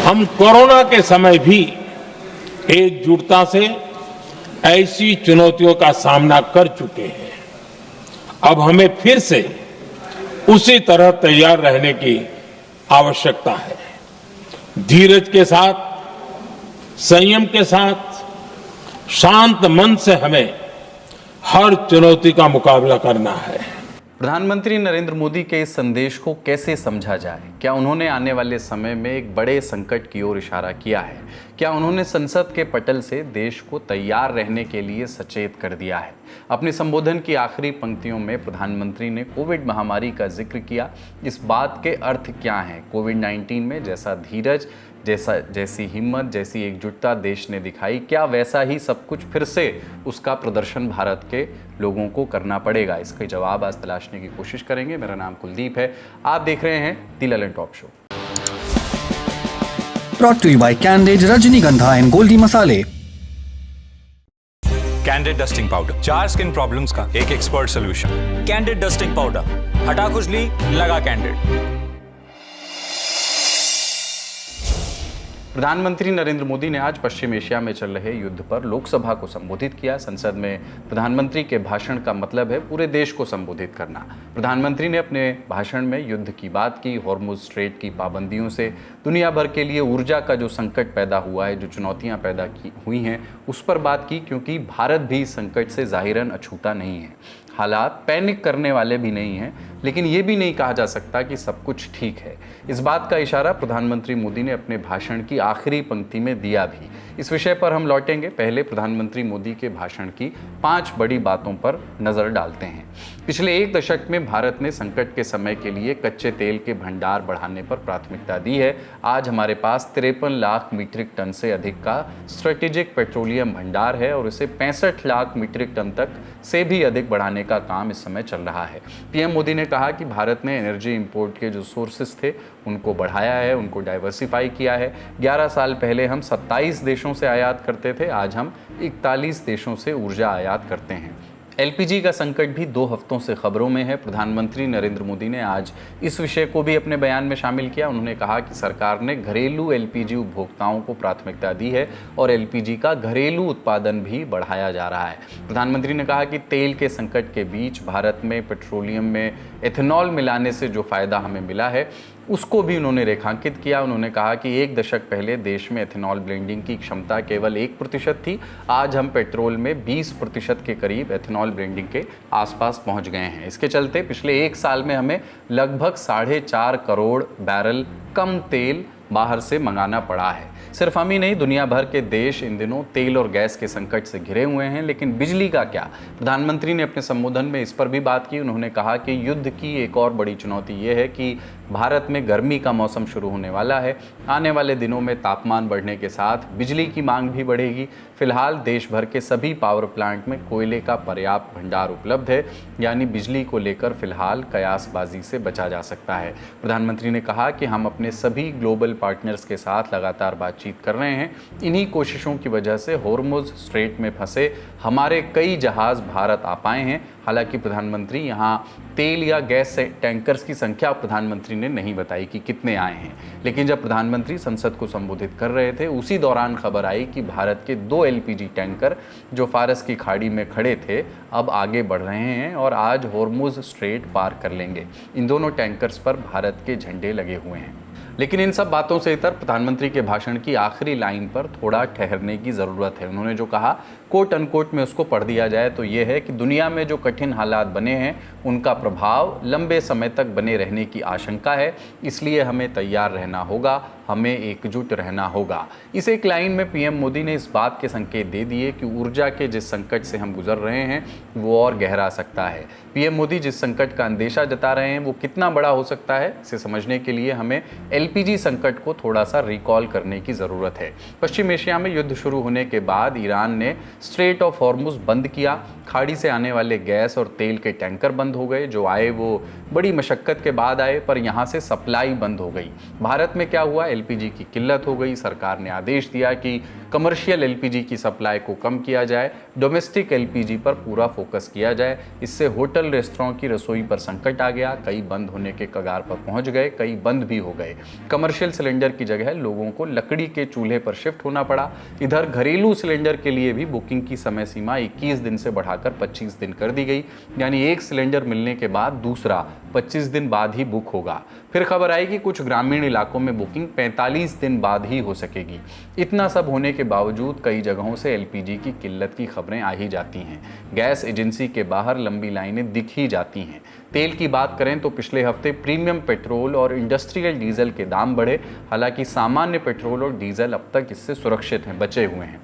हम कोरोना के समय भी एकजुटता से ऐसी चुनौतियों का सामना कर चुके हैं। अब हमें फिर से उसी तरह तैयार रहने की आवश्यकता है। धीरज के साथ, संयम के साथ, शांत मन से हमें हर चुनौती का मुकाबला करना है। प्रधानमंत्री नरेंद्र मोदी के इस संदेश को कैसे समझा जाए? क्या उन्होंने आने वाले समय में एक बड़े संकट की ओर इशारा किया है? क्या उन्होंने संसद के पटल से देश को तैयार रहने के लिए सचेत कर दिया है? अपने संबोधन की आखिरी पंक्तियों में प्रधानमंत्री ने कोविड महामारी का जिक्र किया। इस बात के अर्थ क्या हैं? कोविड-19 में जैसा धीरज, जैसी हिम्मत, जैसी एकजुटता देश ने दिखाई, क्या वैसा ही सब कुछ फिर से उसका प्रदर्शन भारत के लोगों को करना पड़ेगा? इसके जवाब आज तलाशने की कोशिश करेंगे। मेरा नाम कुलदीप है, आप देख रहे हैं the Lallantop show. Brought to you by Candid, Rajnigandha and Goldi Masale. Candid dusting powder, 4 skin problems का एक expert solution. Candid dusting powder, हटा खुजली, लगा कैंडिड। प्रधानमंत्री नरेंद्र मोदी ने आज पश्चिम एशिया में चल रहे युद्ध पर लोकसभा को संबोधित किया। संसद में प्रधानमंत्री के भाषण का मतलब है पूरे देश को संबोधित करना। प्रधानमंत्री ने अपने भाषण में युद्ध की बात की, हॉर्मुज स्ट्रेट की पाबंदियों से दुनिया भर के लिए ऊर्जा का जो संकट पैदा हुआ है, जो चुनौतियां पैदा हुई हैं, उस पर बात की, क्योंकि भारत भी इस संकट से ज़ाहिरन अछूता नहीं है। हालात पैनिक करने वाले भी नहीं हैं, लेकिन ये भी नहीं कहा जा सकता कि सब कुछ ठीक है। इस बात का इशारा प्रधानमंत्री मोदी ने अपने भाषण की आखिरी पंक्ति में दिया भी। इस विषय पर हम लौटेंगे। पहले प्रधानमंत्री मोदी के भाषण की 5 बड़ी बातों पर नज़र डालते हैं। पिछले 1 दशक में भारत ने संकट के समय के लिए कच्चे तेल के भंडार बढ़ाने पर प्राथमिकता दी है। आज हमारे पास 53 लाख मीट्रिक टन से अधिक का स्ट्रेटेजिक पेट्रोलियम भंडार है और इसे 65 लाख मीट्रिक टन तक से भी अधिक बढ़ाने का काम इस समय चल रहा है। पीएम मोदी ने कहा कि भारत ने एनर्जी इंपोर्ट के जो सोर्सेस थे उनको बढ़ाया है, उनको डाइवर्सिफाई किया है। 11 साल पहले हम 27 देशों से आयात करते थे, आज हम 41 देशों से ऊर्जा आयात करते हैं। एलपीजी का संकट भी 2 हफ्तों से खबरों में है। प्रधानमंत्री नरेंद्र मोदी ने आज इस विषय को भी अपने बयान में शामिल किया। उन्होंने कहा कि सरकार ने घरेलू एलपीजी उपभोक्ताओं को प्राथमिकता दी है और एलपीजी का घरेलू उत्पादन भी बढ़ाया जा रहा है। प्रधानमंत्री ने कहा कि तेल के संकट के बीच भारत में पेट्रोलियम में एथेनॉल मिलाने से जो फ़ायदा हमें मिला है उसको भी उन्होंने रेखांकित किया। उन्होंने कहा कि 1 दशक पहले देश में एथेनॉल ब्लेंडिंग की क्षमता केवल 1% थी, आज हम पेट्रोल में 20% के करीब एथेनॉल ब्लेंडिंग के आसपास पहुंच गए हैं। इसके चलते पिछले 1 साल में हमें लगभग 4.5 करोड़ बैरल कम तेल बाहर से मंगाना पड़ा है। सिर्फ हम ही नहीं, दुनिया भर के देश इन दिनों तेल और गैस के संकट से घिरे हुए हैं। लेकिन बिजली का क्या? प्रधानमंत्री ने अपने संबोधन में इस पर भी बात की। उन्होंने कहा कि युद्ध की एक और बड़ी चुनौती ये है कि भारत में गर्मी का मौसम शुरू होने वाला है। आने वाले दिनों में तापमान बढ़ने के साथ बिजली की मांग भी बढ़ेगी। फिलहाल देश भर के सभी पावर प्लांट में कोयले का पर्याप्त भंडार उपलब्ध है, यानी बिजली को लेकर फिलहाल कयासबाजी से बचा जा सकता है। प्रधानमंत्री ने कहा कि हम अपने सभी ग्लोबल पार्टनर्स के साथ लगातार बातचीत कर रहे हैं। इन्हीं कोशिशों की वजह से हॉर्मुज स्ट्रेट में फंसे हमारे कई जहाज़ भारत आ पाए हैं। हालांकि प्रधानमंत्री यहाँ तेल या गैस टैंकर्स की संख्या प्रधानमंत्री ने नहीं बताई कि कितने आए हैं, लेकिन जब प्रधानमंत्री संसद को संबोधित कर रहे थे उसी दौरान खबर आई कि भारत के 2 एलपीजी टैंकर जो फारस की खाड़ी में खड़े थे अब आगे बढ़ रहे हैं और आज हॉर्मुज स्ट्रेट पार कर लेंगे। इन दोनों टैंकर्स पर भारत के झंडे लगे हुए हैं। लेकिन इन सब बातों से इतर प्रधानमंत्री के भाषण की आखिरी लाइन पर थोड़ा ठहरने की ज़रूरत है। उन्होंने जो कहा, कोट अनकोट में उसको पढ़ दिया जाए तो ये है कि दुनिया में जो कठिन हालात बने हैं उनका प्रभाव लंबे समय तक बने रहने की आशंका है, इसलिए हमें तैयार रहना होगा, हमें एकजुट रहना होगा। इस एक लाइन में पीएम मोदी ने इस बात के संकेत दे दिए कि ऊर्जा के जिस संकट से हम गुजर रहे हैं वो और गहरा सकता है। पीएम मोदी जिस संकट का अंदेशा जता रहे हैं वो कितना बड़ा हो सकता है, इसे समझने के लिए हमें एलपीजी संकट को थोड़ा सा रिकॉल करने की ज़रूरत है। पश्चिम एशिया में युद्ध शुरू होने के बाद ईरान ने स्ट्रेट ऑफ हॉर्मुज बंद किया। खाड़ी से आने वाले गैस और तेल के टैंकर बंद हो गए। जो आए वो बड़ी मशक्क़त के बाद आए, पर यहाँ से सप्लाई बंद हो गई। भारत में क्या हुआ? एलपीजी की किल्लत हो गई। सरकार ने आदेश दिया कि कमर्शियल एलपीजी की सप्लाई को कम किया जाए, डोमेस्टिक एलपीजी पर पूरा फोकस किया जाए। इससे होटल रेस्तरां की रसोई पर संकट आ गया, कई बंद होने के कगार पर पहुंच गए, कई बंद भी हो गए। कमर्शियल सिलेंडर की जगह लोगों को लकड़ी के चूल्हे पर शिफ्ट होना पड़ा। इधर घरेलू सिलेंडर के लिए भी बुकिंग की समय सीमा 21 दिन से बढ़ाकर 25 दिन कर दी गई, यानी एक सिलेंडर मिलने के बाद दूसरा 25 दिन बाद ही बुक होगा। फिर खबर आई कि कुछ ग्रामीण इलाकों में बुकिंग 45 दिन बाद ही हो सकेगी। इतना सब होने के बावजूद कई जगहों से एलपीजी की किल्लत की खबरें आ ही जाती हैं। गैस एजेंसी के बाहर लंबी लाइनें दिख ही जाती हैं। तेल की बात करें तो पिछले हफ्ते प्रीमियम पेट्रोल और इंडस्ट्रियल डीजल के दाम बढ़े। हालांकि सामान्य पेट्रोल और डीजल अब तक इससे सुरक्षित हैं, बचे हुए हैं।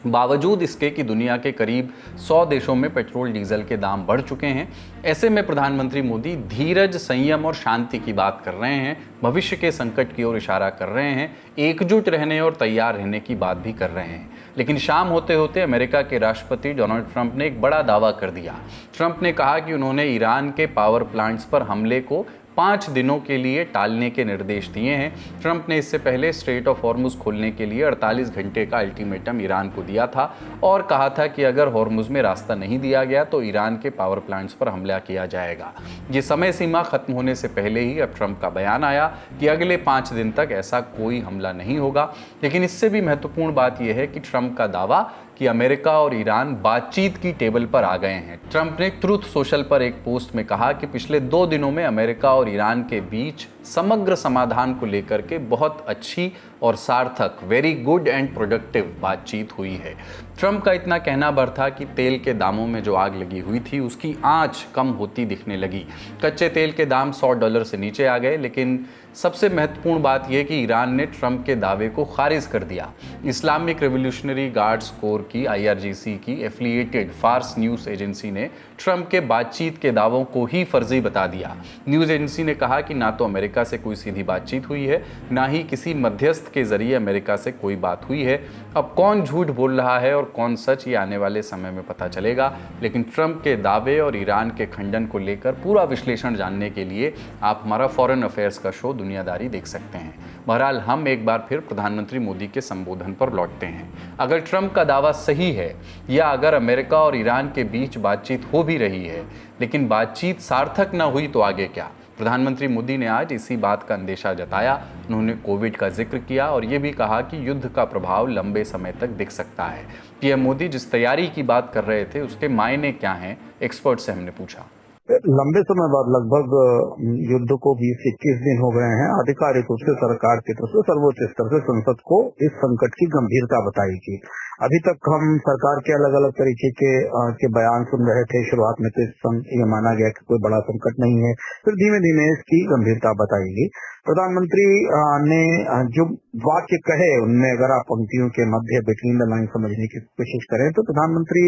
बावजूद इसके कि दुनिया के करीब 100 देशों में पेट्रोल डीजल के दाम बढ़ चुके हैं। ऐसे में प्रधानमंत्री मोदी धीरज, संयम और शांति की बात कर रहे हैं, भविष्य के संकट की ओर इशारा कर रहे हैं, एकजुट रहने और तैयार रहने की बात भी कर रहे हैं। लेकिन शाम होते होते अमेरिका के राष्ट्रपति डोनाल्ड ट्रंप ने एक बड़ा दावा कर दिया। ट्रंप ने कहा कि उन्होंने ईरान के पावर प्लांट्स पर हमले को 5 दिनों के लिए टालने के निर्देश दिए हैं। ट्रंप ने इससे पहले स्ट्रेट ऑफ हॉर्मुज खोलने के लिए 48 घंटे का अल्टीमेटम ईरान को दिया था और कहा था कि अगर हॉर्मुज में रास्ता नहीं दिया गया तो ईरान के पावर प्लांट्स पर हमला किया जाएगा। ये समय सीमा खत्म होने से पहले ही अब ट्रंप का बयान आया कि अगले 5 दिन तक ऐसा कोई हमला नहीं होगा। लेकिन इससे भी महत्वपूर्ण बात यह है कि ट्रंप का दावा कि अमेरिका और ईरान बातचीत की टेबल पर आ गए हैं। ट्रंप ने ट्रूथ सोशल पर एक पोस्ट में कहा कि पिछले 2 दिनों में अमेरिका और ईरान के बीच समग्र समाधान को लेकर के बहुत अच्छी और सार्थक, वेरी गुड एंड प्रोडक्टिव बातचीत हुई है। ट्रंप का इतना कहना भर था कि तेल के दामों में जो आग लगी हुई थी उसकी आंच कम होती दिखने लगी। कच्चे तेल के दाम $100 से नीचे आ गए। लेकिन सबसे महत्वपूर्ण बात यह कि ईरान ने ट्रंप के दावे को खारिज कर दिया। इस्लामिक रिवोल्यूशनरी गार्ड्स कोर की IRGC की एफिलिएटेड फार्स न्यूज़ एजेंसी ने ट्रंप के बातचीत के दावों को ही फर्जी बता दिया। न्यूज़ एजेंसी ने कहा कि ना तो अमेरिका से कोई सीधी बातचीत हुई है, ना ही किसी मध्यस्थ के जरिए अमेरिका से कोई बात हुई है। अब कौन झूठ बोल रहा है और कौन सच, ये आने वाले समय में पता चलेगा। लेकिन ट्रंप के दावे और ईरान के खंडन को लेकर पूरा विश्लेषण जानने के लिए आप हमारा फॉरेन अफेयर्स का शो दुनियादारी देख सकते हैं। बहरहाल हम एक बार फिर प्रधानमंत्री मोदी के संबोधन पर लौटते हैं। अगर ट्रंप का दावा सही है या अगर अमेरिका और ईरान के बीच बातचीत हो भी रही है लेकिन बातचीत सार्थक न हुई तो आगे क्या? प्रधानमंत्री मोदी ने आज इसी बात का अंदेशा जताया। उन्होंने कोविड का जिक्र किया और ये भी कहा कि युद्ध का प्रभाव लंबे समय तक दिख सकता है। पीएम मोदी जिस तैयारी की बात कर रहे थे उसके मायने क्या हैं, एक्सपर्ट से हमने पूछा। लंबे समय बाद लगभग युद्ध को 20-21 दिन हो गए हैं। आधिकारिक रूप से सरकार की तरफ से सर्वोच्च स्तर से संसद को इस संकट की गंभीरता बताई गई। अभी तक हम सरकार के अलग अलग तरीके के बयान सुन रहे थे। शुरुआत में तो ये माना गया कि कोई बड़ा संकट नहीं है, फिर धीमे धीमे इसकी गंभीरता बताई गई। प्रधानमंत्री ने जो वाक्य कहे उनमें अगर आप पंक्तियों के मध्य बिटवीन द लाइन समझने की कोशिश करें तो प्रधानमंत्री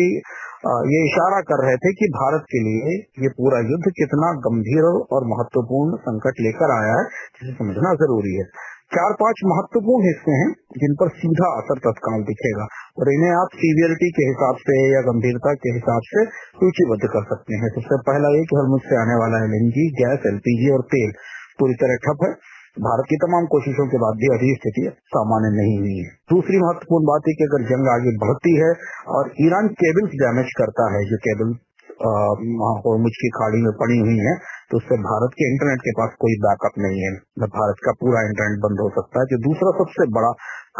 ये इशारा कर रहे थे कि भारत के लिए ये पूरा युद्ध कितना गंभीर और महत्वपूर्ण संकट लेकर आया है, जिसे समझना जरूरी है। 4-5 महत्वपूर्ण हिस्से हैं जिन पर सीधा असर तत्काल दिखेगा और इन्हें आप सीवियरिटी के हिसाब से या गंभीरता के हिसाब से सूचीबद्ध कर सकते हैं। सबसे पहला ये कि हॉर्मुज से आने वाला LNG, गैस, LPG और तेल पूरी तरह ठप है। भारत की तमाम कोशिशों के बाद भी अभी स्थिति सामान्य नहीं हुई है। दूसरी महत्वपूर्ण बात है कि अगर जंग आगे बढ़ती है और ईरान केबल्स डैमेज करता है, जो केबल हॉर्मुज की खाड़ी में पड़ी हुई है, तो उससे भारत के इंटरनेट के पास कोई बैकअप नहीं है। भारत का पूरा इंटरनेट बंद हो सकता है, जो दूसरा सबसे बड़ा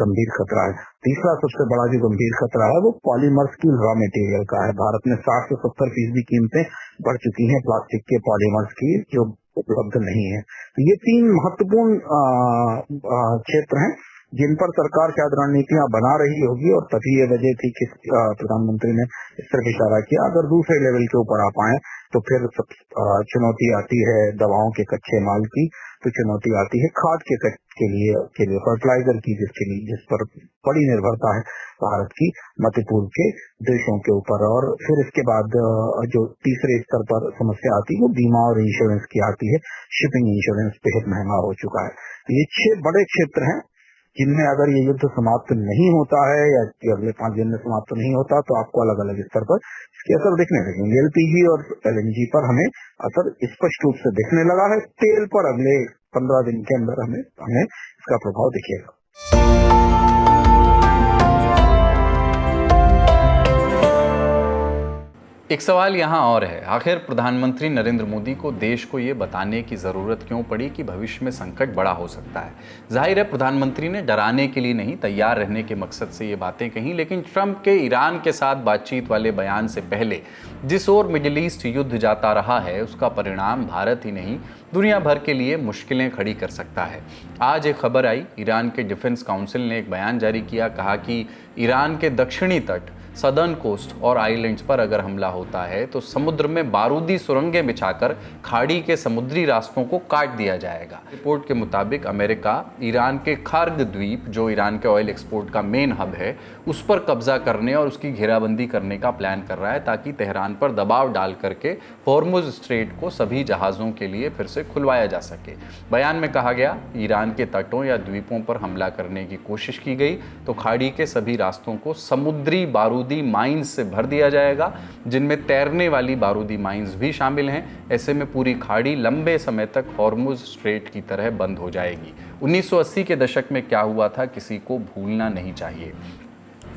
गंभीर खतरा है। तीसरा सबसे बड़ा जो गंभीर खतरा है वो पॉलीमर्स की रॉ मटेरियल का है। भारत में 60 से 70% कीमतें बढ़ चुकी हैं प्लास्टिक के पॉलीमर्स की, जो उपलब्ध नहीं है। तो ये 3 महत्वपूर्ण क्षेत्र हैं जिन पर सरकार शायद रणनीतियां बना रही होगी और तभी ये वजह थी कि प्रधानमंत्री ने इस तरह इशारा किया। अगर दूसरे लेवल के ऊपर आ पाए तो फिर चुनौती आती है दवाओं के कच्चे माल की, तो चुनौती आती है खाद के लिए फर्टिलाइजर की, जिस पर बड़ी निर्भरता है भारत की मध्य पूर्व के देशों के ऊपर। और फिर इसके बाद जो तीसरे स्तर पर समस्या आती है वो बीमा और इंश्योरेंस की आती है। शिपिंग इंश्योरेंस बेहद महंगा हो चुका है। ये 6 बड़े क्षेत्र हैं जिनमें अगर ये युद्ध समाप्त नहीं होता है या अगले 5 दिन में समाप्त नहीं होता तो आपको अलग अलग स्तर पर इसके असर दिखने लगेंगे। LPG और LNG पर हमें असर स्पष्ट रूप से दिखने लगा है। तेल पर अगले 15 दिन के अंदर हमें इसका प्रभाव दिखेगा। एक सवाल यहाँ और है, आखिर प्रधानमंत्री नरेंद्र मोदी को देश को ये बताने की ज़रूरत क्यों पड़ी कि भविष्य में संकट बड़ा हो सकता है। जाहिर है प्रधानमंत्री ने डराने के लिए नहीं, तैयार रहने के मकसद से ये बातें कहीं, लेकिन ट्रंप के ईरान के साथ बातचीत वाले बयान से पहले जिस ओर मिडिल ईस्ट युद्ध जाता रहा है उसका परिणाम भारत ही नहीं दुनिया भर के लिए मुश्किलें खड़ी कर सकता है। आज एक खबर आई, ईरान के डिफेंस काउंसिल ने एक बयान जारी किया, कहा कि ईरान के दक्षिणी तट, सदर्न कोस्ट और आइलैंड्स पर अगर हमला होता है तो समुद्र में बारूदी सुरंगें बिछाकर खाड़ी के समुद्री रास्तों को काट दिया जाएगा। रिपोर्ट के मुताबिक अमेरिका ईरान के खार्ग द्वीप, जो ईरान के ऑयल एक्सपोर्ट का मेन हब है, उस पर कब्जा करने और उसकी घेराबंदी करने का प्लान कर रहा है ताकि तेहरान पर दबाव डाल करके हॉर्मुज स्ट्रेट को सभी जहाज़ों के लिए फिर से खुलवाया जा सके। बयान में कहा गया, ईरान के तटों या द्वीपों पर हमला करने की कोशिश की गई तो खाड़ी के सभी रास्तों को समुद्री बारूदी माइंस से भर दिया जाएगा, जिनमें तैरने वाली बारूदी माइंस भी शामिल हैं। ऐसे में पूरी खाड़ी लंबे समय तक हॉर्मुज स्ट्रेट की तरह बंद हो जाएगी। 1980 के दशक में क्या हुआ था किसी को भूलना नहीं चाहिए।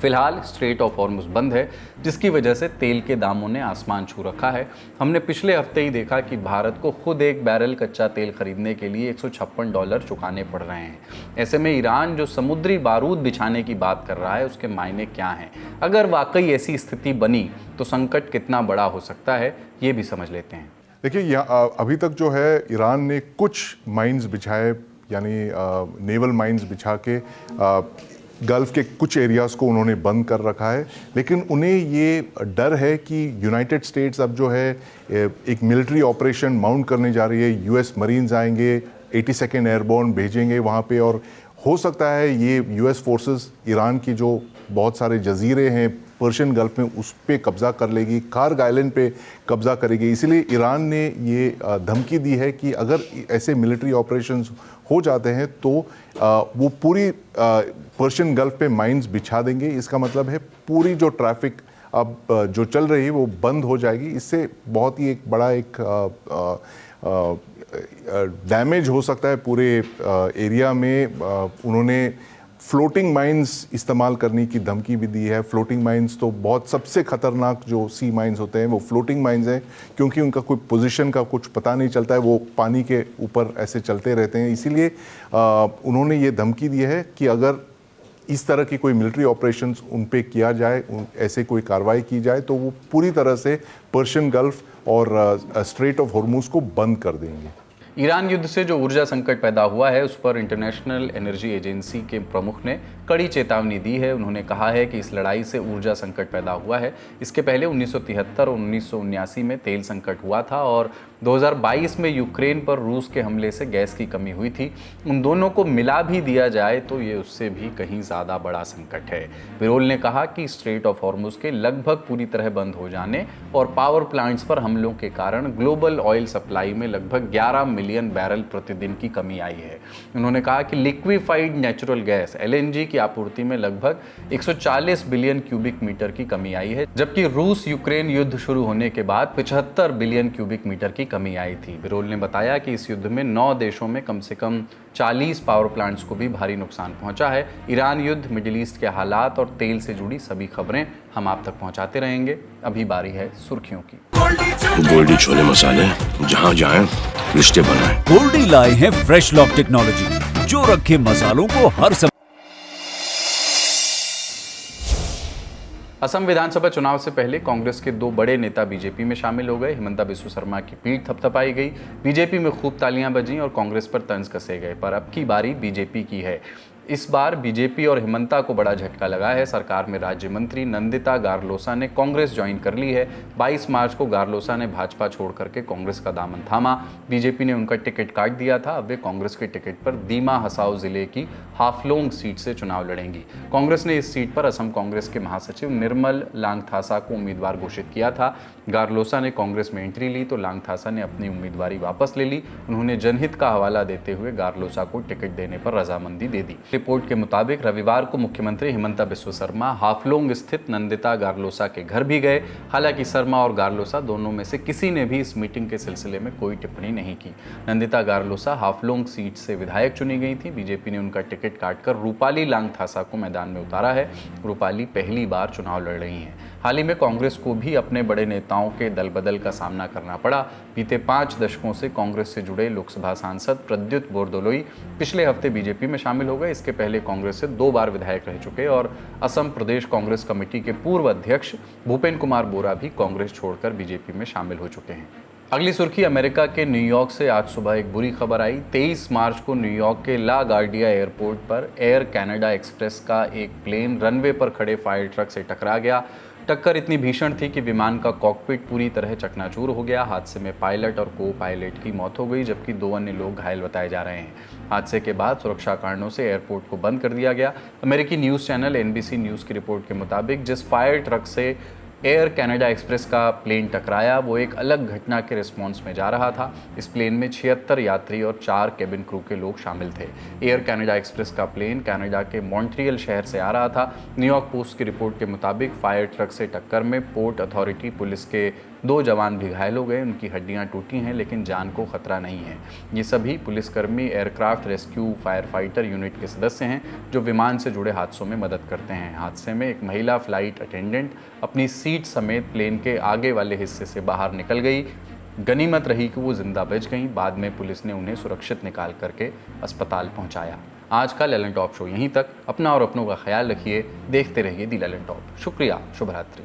फिलहाल स्ट्रेट ऑफ हॉर्मुज बंद है, जिसकी वजह से तेल के दामों ने आसमान छू रखा है। हमने पिछले हफ्ते ही देखा कि भारत को खुद एक बैरल कच्चा तेल खरीदने के लिए $156 चुकाने पड़ रहे हैं। ऐसे में ईरान जो समुद्री बारूद बिछाने की बात कर रहा है उसके मायने क्या हैं? अगर वाकई ऐसी स्थिति बनी तो संकट कितना बड़ा हो सकता है, ये भी समझ लेते हैं। देखिए, अभी तक जो है ईरान ने कुछ माइंस बिछाए, यानी नेवल माइंस बिछा के गल्फ के कुछ एरियाज़ को उन्होंने बंद कर रखा है, लेकिन उन्हें ये डर है कि यूनाइटेड स्टेट्स अब जो है एक मिलिट्री ऑपरेशन माउंट करने जा रही है। यूएस मरीन्स आएंगे, 82nd एयरबोर्न भेजेंगे वहाँ पे, और हो सकता है ये यूएस फोर्सेस ईरान की जो बहुत सारे जजीरे हैं पर्शियन गल्फ में उस पे कब्ज़ा कर लेगी, कार्ग आइलैंड पे कब्ज़ा करेगी। इसीलिए ईरान ने ये धमकी दी है कि अगर ऐसे मिलिट्री ऑपरेशंस हो जाते हैं तो वो पूरी पर्शियन गल्फ पे माइंस बिछा देंगे। इसका मतलब है पूरी जो ट्रैफिक अब जो चल रही है वो बंद हो जाएगी। इससे बहुत ही एक बड़ा एक डैमेज हो सकता है पूरे एरिया में। उन्होंने फ्लोटिंग माइंस इस्तेमाल करने की धमकी भी दी है। फ्लोटिंग माइंस तो बहुत सबसे खतरनाक जो सी माइंस होते हैं वो फ्लोटिंग माइंस हैं, क्योंकि उनका कोई पोजीशन का कुछ पता नहीं चलता है, वो पानी के ऊपर ऐसे चलते रहते हैं। इसीलिए उन्होंने ये धमकी दी है कि अगर इस तरह की कोई मिलिट्री ऑपरेशंस उन पे किया जाए, ऐसे कोई कार्रवाई की जाए, तो वो पूरी तरह से पर्शियन गल्फ और स्ट्रेट ऑफ हॉर्मुज को बंद कर देंगे। ईरान युद्ध से जो ऊर्जा संकट पैदा हुआ है उस पर इंटरनेशनल एनर्जी एजेंसी के प्रमुख ने कड़ी चेतावनी दी है। उन्होंने कहा है कि इस लड़ाई से ऊर्जा संकट पैदा हुआ है। इसके पहले 1973 और 1979 में तेल संकट हुआ था और 2022 में यूक्रेन पर रूस के हमले से गैस की कमी हुई थी। उन दोनों को मिला भी दिया जाए तो ये उससे भी कहीं ज़्यादा बड़ा संकट है। बिरोल ने कहा कि स्ट्रेट ऑफ हॉर्मुज के लगभग पूरी तरह बंद हो जाने और पावर प्लांट्स पर हमलों के कारण ग्लोबल ऑयल सप्लाई में लगभग 11 मिलियन बैरल प्रतिदिन की कमी आई है। उन्होंने कहा कि लिक्विफाइड नेचुरल गैस LNG की आपूर्ति में लगभग 140 बिलियन क्यूबिक मीटर की कमी आई है, जबकि रूस यूक्रेन युद्ध शुरू होने के बाद 75 बिलियन क्यूबिक मीटर की कमी आई थी। बिरोल ने बताया कि इस युद्ध में 9 देशों में कम से कम 40 पावर प्लांट्स को भी भारी नुकसान पहुंचा है। ईरान युद्ध, मिडिल ईस्ट के हालात और तेल से जुड़ी सभी खबरें हम आप तक पहुंचाते रहेंगे। अभी बारी है सुर्खियों की। गोल्डी छोले मसाले, जहां जाएं रिश्ते बनाएं। गोल्डी लाए हैं फ्रेश लॉक टेक्नोलॉजी, जो रखे मसालों को हर समय। असम विधानसभा चुनाव से पहले कांग्रेस के 2 बड़े नेता बीजेपी में शामिल हो गए। हिमंता बिस्वा शर्मा की पीठ थपथपाई गई, बीजेपी में खूब तालियां बजीं और कांग्रेस पर तंज कसे गए। पर अब की बारी बीजेपी की है। इस बार बीजेपी और हिमंता को बड़ा झटका लगा है। सरकार में राज्य मंत्री नंदिता गारलोसा ने कांग्रेस ज्वाइन कर ली है। 22 मार्च को गारलोसा ने भाजपा छोड़ करके कांग्रेस का दामन थामा। बीजेपी ने उनका टिकट काट दिया था। अब वे कांग्रेस के टिकट पर दीमा हसाओ जिले की हाफलोंग सीट से चुनाव लड़ेंगी। कांग्रेस ने इस सीट पर असम कांग्रेस के महासचिव निर्मल लांगथासा को उम्मीदवार घोषित किया था। गारलोसा ने कांग्रेस में एंट्री ली तो लांगथासा ने अपनी उम्मीदवारी वापस ले ली। उन्होंने जनहित का हवाला देते हुए गारलोसा को टिकट देने पर रजामंदी दे दी। रिपोर्ट के मुताबिक रविवार को मुख्यमंत्री हिमंता बिस्वा शर्मा हाफलोंग स्थित नंदिता गारलोसा के घर भी गए। हालांकि शर्मा और गारलोसा दोनों में से किसी ने भी इस मीटिंग के सिलसिले में कोई टिप्पणी नहीं की। नंदिता गारलोसा हाफलोंग सीट से विधायक चुनी गई थी। बीजेपी ने उनका टिकट काटकर रूपाली लांगथासा को मैदान में उतारा है। रूपाली पहली बार चुनाव लड़ रही हैं। हाल ही में कांग्रेस को भी अपने बड़े नेताओं के दल बदल का सामना करना पड़ा। बीते 5 दशकों से कांग्रेस से जुड़े लोकसभा सांसद प्रद्युत बोरदोलोई पिछले हफ्ते बीजेपी में शामिल हो गए। इसके पहले कांग्रेस से 2 बार विधायक रह चुके और असम प्रदेश कांग्रेस कमेटी के पूर्व अध्यक्ष भूपेन कुमार बोरा भी कांग्रेस छोड़कर बीजेपी में शामिल हो चुके हैं। अगली सुर्खी अमेरिका के न्यूयॉर्क से आज सुबह एक बुरी खबर आई। 23 मार्च को न्यूयॉर्क के ला गार्डिया एयरपोर्ट पर एयर कनाडा एक्सप्रेस का एक प्लेन रनवे पर खड़े फायर ट्रक से टकरा गया। टक्कर इतनी भीषण थी कि विमान का कॉकपिट पूरी तरह चकनाचूर हो गया। हादसे में पायलट और को पायलट की मौत हो गई, जबकि 2 अन्य लोग घायल बताए जा रहे हैं। हादसे के बाद सुरक्षा कारणों से एयरपोर्ट को बंद कर दिया गया। अमेरिकी न्यूज़ चैनल NBC न्यूज़ की रिपोर्ट के मुताबिक जिस फायर ट्रक से एयर कनाडा एक्सप्रेस का प्लेन टकराया वो एक अलग घटना के रिस्पॉन्स में जा रहा था। इस प्लेन में 76 यात्री और 4 केबिन क्रू के लोग शामिल थे। एयर कनाडा एक्सप्रेस का प्लेन कनाडा के मॉन्ट्रियल शहर से आ रहा था। न्यूयॉर्क पोस्ट की रिपोर्ट के मुताबिक फायर ट्रक से टक्कर में पोर्ट अथॉरिटी पुलिस के 2 जवान भी घायल हो गए। उनकी हड्डियां टूटी हैं लेकिन जान को खतरा नहीं है। ये सभी पुलिसकर्मी aircraft rescue fire fighter unit के सदस्य हैं जो विमान से जुड़े हादसों में मदद करते हैं। हादसे में एक महिला फ्लाइट अटेंडेंट अपनी सीट समेत प्लेन के आगे वाले हिस्से से बाहर निकल गई। गनीमत रही कि वो जिंदा बच गई। बाद में पुलिस ने उन्हें सुरक्षित निकाल करके अस्पताल पहुंचाया। आज का ललन टॉप शो यहीं तक। अपना और अपनों का ख्याल रखिए। देखते रहिए दी ललन टॉप। शुक्रिया। शुभ रात्रि।